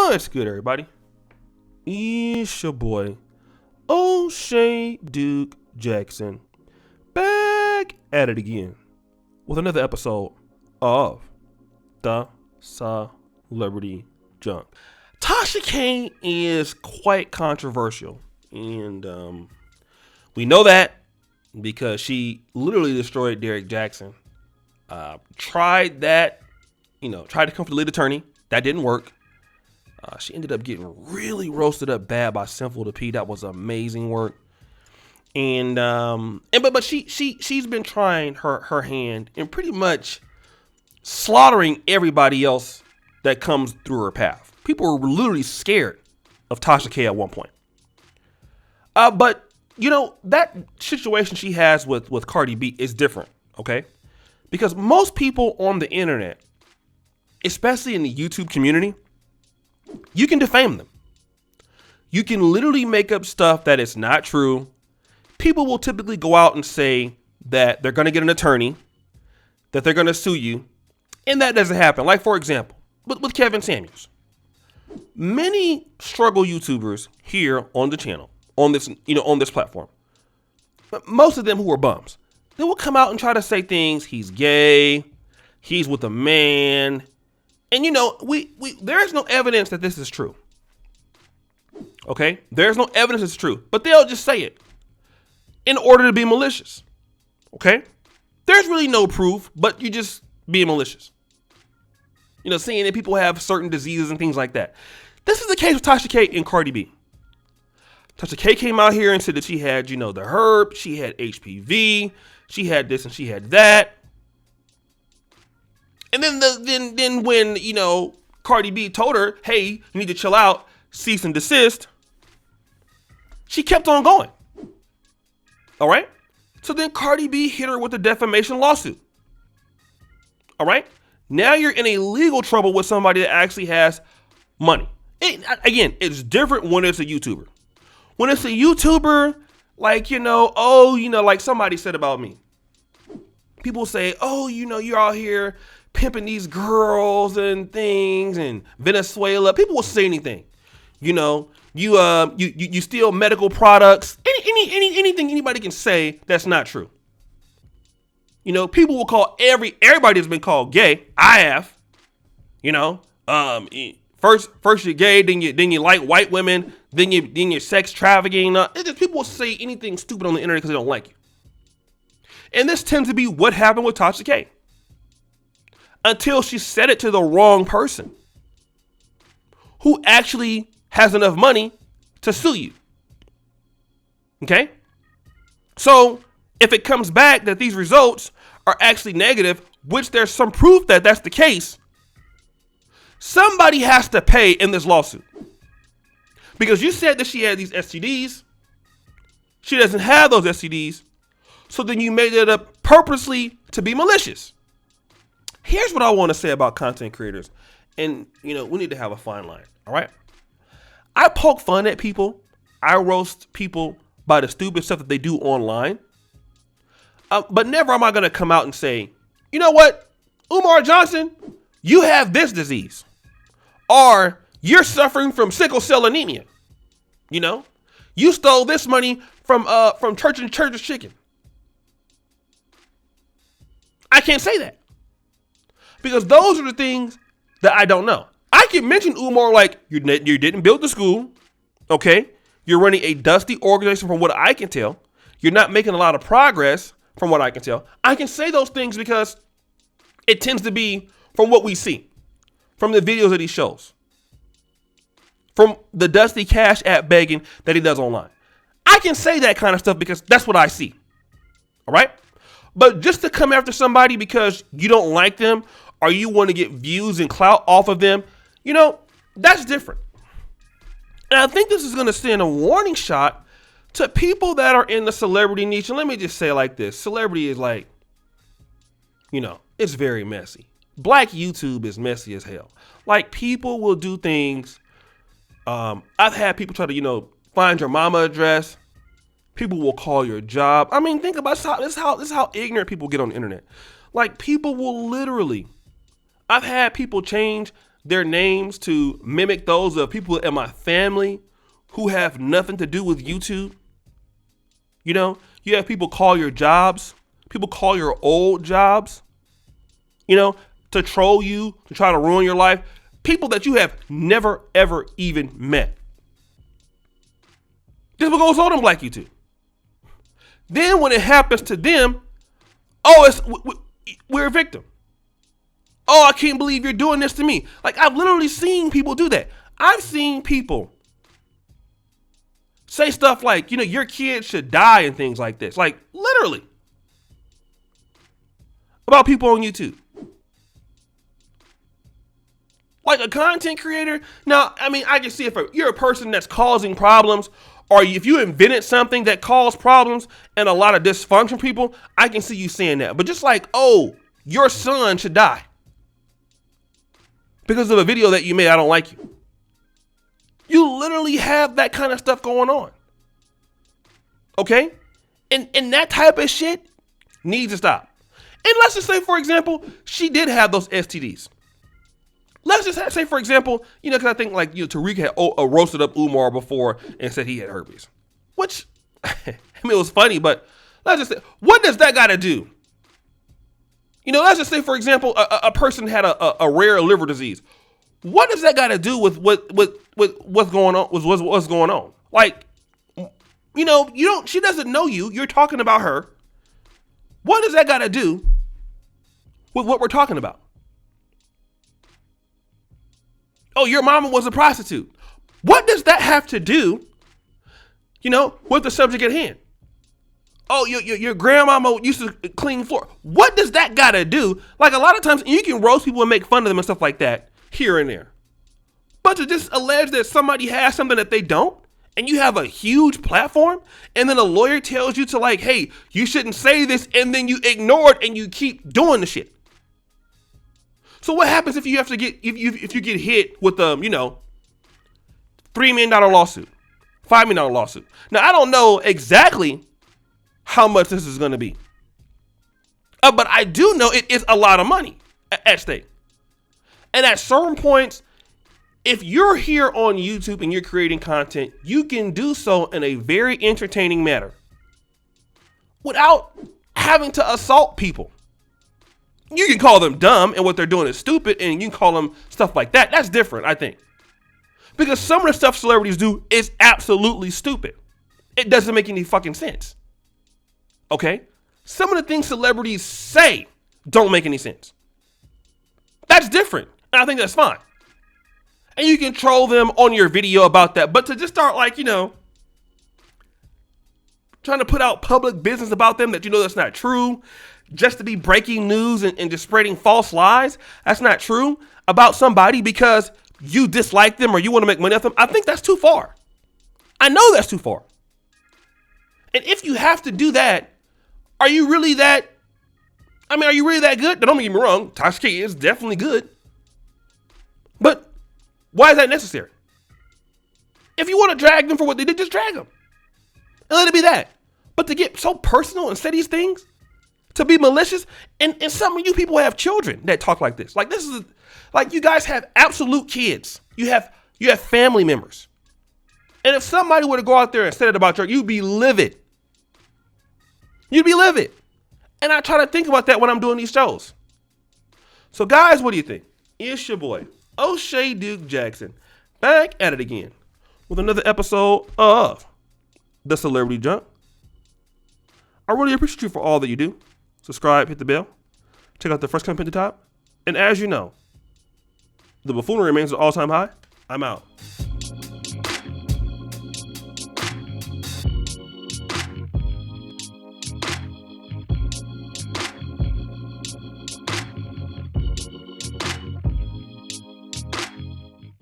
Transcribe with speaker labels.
Speaker 1: What's good, everybody? It's your boy, O'Shea Duke Jackson, back at it again with another episode of the Celebrity Junk. Tasha K is quite controversial, and we know that because she literally destroyed Derek Jackson. Tried to come for the lead attorney. That didn't work. She ended up getting really roasted up bad by Simple to P. That was amazing work. But she's been trying her hand and pretty much slaughtering everybody else that comes through her path. People were literally scared of Tasha K at one point. But that situation she has with Cardi B is different, okay? Because most people on the internet, especially in the YouTube community, you can defame them. You can literally make up stuff that is not true. People will typically go out and say that they're going to get an attorney, that they're going to sue you, and that doesn't happen. Like, for example, with Kevin Samuels. Many struggle YouTubers here on the channel, on this platform, but most of them who are bums, they will come out and try to say things. He's gay. He's with a man. And there is no evidence that this is true. Okay? There's no evidence it's true, but they'll just say it in order to be malicious. Okay? There's really no proof, but you just being malicious. Saying that people have certain diseases and things like that. This is the case with Tasha K and Cardi B. Tasha K came out here and said that she had, the herb, she had HPV, she had this and she had that. And then when, Cardi B told her, hey, you need to chill out, cease and desist, she kept on going. All right? So then Cardi B hit her with a defamation lawsuit. All right? Now you're in a legal trouble with somebody that actually has money. Again, it's different when it's a YouTuber. When it's a YouTuber, like somebody said about me. People say, you're out here pimping these girls and things in Venezuela. People will say anything. You steal medical products. Anything anybody can say that's not true. People will call everybody that's been called gay. I have. First you're gay, then you like white women, then you're sex trafficking. People will say anything stupid on the internet because they don't like you. And this tends to be what happened with Tasha K. Until she said it to the wrong person who actually has enough money to sue you. Okay? So if it comes back that these results are actually negative, which there's some proof that that's the case, somebody has to pay in this lawsuit. Because you said that she had these STDs. She doesn't have those STDs. So then you made it up purposely to be malicious. Here's what I want to say about content creators. And, we need to have a fine line. All right. I poke fun at people. I roast people by the stupid stuff that they do online. But never am I going to come out and say, you know what, Umar Johnson, you have this disease. Or you're suffering from sickle cell anemia. You stole this money from Church and Church's Chicken. I can't say that. Because those are the things that I don't know. I can mention Umar like you didn't build the school. Okay. You're running a dusty organization from what I can tell. You're not making a lot of progress from what I can tell. I can say those things because it tends to be from what we see, from the videos that he shows, from the dusty cash app begging that he does online. I can say that kind of stuff because that's what I see. All right. But just to come after somebody because you don't like them or you want to get views and clout off of them, that's different. And I think this is going to send a warning shot to people that are in the celebrity niche. And let me just say it like this. Celebrity is like, it's very messy. Black YouTube is messy as hell. Like, people will do things. I've had people try to, find your mama address. People will call your job. I mean, think about this is how ignorant people get on the internet. Like, people will literally, I've had people change their names to mimic those of people in my family who have nothing to do with YouTube. You know, you have people call your jobs, people call your old jobs, you know, to troll you, to try to ruin your life. People that you have never, ever even met. This is what goes on in Black YouTube. Then when it happens to them, we're a victim. Oh, I can't believe you're doing this to me. Like, I've literally seen people do that. I've seen people say stuff like, you know, your kid should die and things like this. Like, literally. About people on YouTube. Like a content creator. Now, I mean, I can see if you're a person that's causing problems, or if you invented something that caused problems and a lot of dysfunction people, I can see you saying that. But just like, oh, your son should die because of a video that you made, I don't like you. You literally have that kind of stuff going on. Okay? And that type of shit needs to stop. And let's just say, for example, she did have those STDs. Let's just say, for example, you know, because I think like, you know, Tariq had roasted up Umar before and said he had herpes. Which, I mean, it was funny, but let's just say, what does that got to do? You know, let's just say, for example, a person had a rare liver disease. What does that got to do with what's going on? What's going on? Like, you know, she doesn't know you. You're talking about her. What does that got to do with what we're talking about? Oh, your mama was a prostitute. What does that have to do, you know, with the subject at hand? Oh, your grandmama used to clean floor. What does that got to do? Like, a lot of times you can roast people and make fun of them and stuff like that here and there. But to just allege that somebody has something that they don't, and you have a huge platform, and then a lawyer tells you to like, hey, you shouldn't say this, and then you ignore it and you keep doing the shit. So what happens if you have to if you get hit with you know, $3 million lawsuit, $5 million lawsuit? Now, I don't know exactly how much this is going to be. But I do know it is a lot of money at stake. And at certain points, if you're here on YouTube and you're creating content, you can do so in a very entertaining manner without having to assault people. You can call them dumb and what they're doing is stupid, and you can call them stuff like that. That's different, I think. Because some of the stuff celebrities do is absolutely stupid. It doesn't make any fucking sense. Okay? Some of the things celebrities say don't make any sense. That's different. And I think that's fine. And you can troll them on your video about that. But to just start like, you know, trying to put out public business about them that you know that's not true, just to be breaking news and just spreading false lies, that's not true, about somebody because you dislike them or you want to make money off them, I think that's too far. I know that's too far. And if you have to do that, are you really that good? Now, don't get me wrong, Tasha K is definitely good. But why is that necessary? If you want to drag them for what they did, just drag them. And let it be that. But to get so personal and say these things, to be malicious, and some of you people have children that talk like this. Like, this is like, you guys have absolute kids. You have family members. And if somebody were to go out there and say it about you, you'd be livid. You'd be livid. And I try to think about that when I'm doing these shows. So guys, what do you think? It's your boy, O'Shea Duke Jackson, back at it again with another episode of The Celebrity Junk. I really appreciate you for all that you do. Subscribe, hit the bell, check out the first comment at the top. And as you know, the buffoonery remains at all-time high. I'm out.